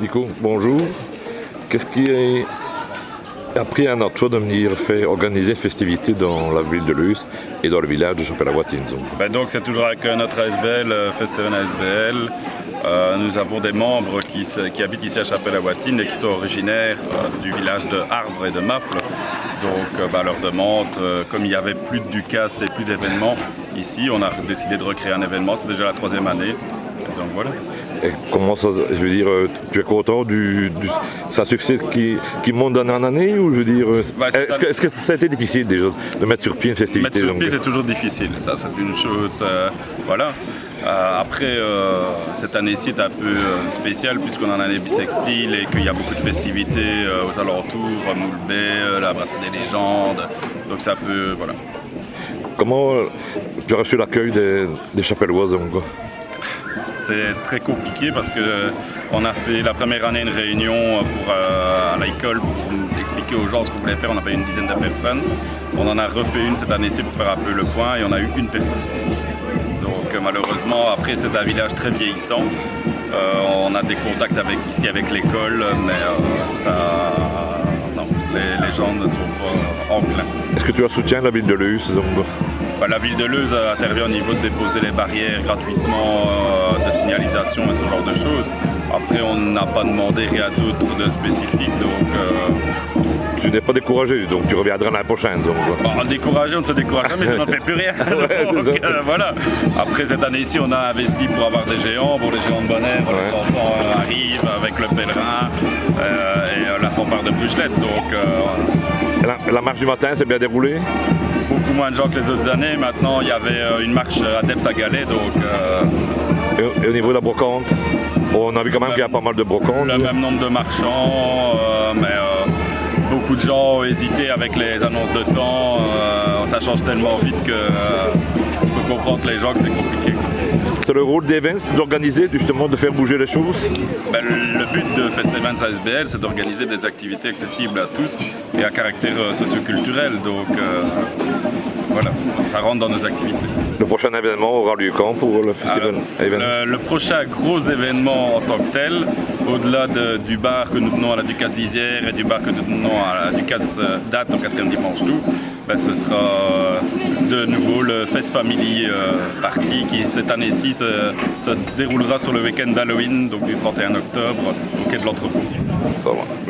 Nico, bonjour. Qu'est-ce qui a pris à toi de venir organiser festivités dans la ville de Luz et dans le village de Chapelle-la-Voitine? Donc c'est toujours avec notre ASBL, Festeven ASBL. Nous avons des membres qui habitent ici à Chapelle-la-Voitine et qui sont originaires du village de Arbre et de Mafle. Donc leur demande, comme il n'y avait plus de Ducasse et plus d'événements ici, on a décidé de recréer un événement. C'est déjà la 3e année. Donc voilà. Et comment ça, je veux dire, tu es content ça succès qui monte d'année en année, ou je veux dire, est-ce que ça a été difficile déjà de mettre sur pied une festivité? Mettre sur pied, c'est toujours difficile, ça c'est une chose, voilà. Après, cette année-ci est un peu spéciale puisqu'on est en année bissextile et qu'il y a beaucoup de festivités aux alentours, à Moulbet, la Brasserie des Légendes, donc c'est un peu, voilà. Comment tu as reçu l'accueil des Chapelloises? C'est très compliqué parce qu'on a fait la première année une réunion à l'école pour expliquer aux gens ce qu'on voulait faire. On avait une dizaine de personnes. On en a refait une cette année-ci pour faire un peu le point et on a eu une personne. Donc malheureusement, après c'est un village très vieillissant. On a des contacts ici avec l'école, mais non, les gens ne sont pas enclins. Est-ce que tu as soutien de la ville de Luz? La ville de Luz intervient au niveau de déposer les barrières gratuitement, de signalisation et ce genre de choses. Après, on n'a pas demandé rien d'autre de spécifique, donc... Tu n'es pas découragé, donc tu reviendras l'année prochaine. Découragé, on ne se décourage jamais, ça n'en fait plus rien. Donc, voilà. Après, cette année-ci, on a investi pour avoir des géants, pour les géants de Bonheur, les enfants arrivent avec le pèlerin et la fanfare de Brugelette. Donc, la marche du matin s'est bien déroulée? Beaucoup moins de gens que les autres années. Maintenant, il y avait une marche à Debs-à-Galais, donc... Et au niveau de la brocante, on a vu quand même qu'il y a pas mal de brocantes. Le même nombre de marchands, mais beaucoup de gens ont hésité avec les annonces de temps. Ça change tellement vite que je peux comprendre les gens que c'est compliqué. C'est le rôle d'Events d'organiser, justement, de faire bouger les choses? Le but de Festeven ASBL, c'est d'organiser des activités accessibles à tous et à caractère socioculturel. Donc voilà, ça rentre dans nos activités. Le prochain événement aura lieu quand pour le Festival Events? Le prochain gros événement en tant que tel, au-delà du bar que nous tenons à la Ducasse d'Isère et du bar que nous tenons à la Ducasse Date au 4e dimanche d'août, ce sera de nouveau le Fest Family Party qui cette année-ci se déroulera sur le week-end d'Halloween, donc du 31 octobre, au quai de l'Entrepôt. Ça va.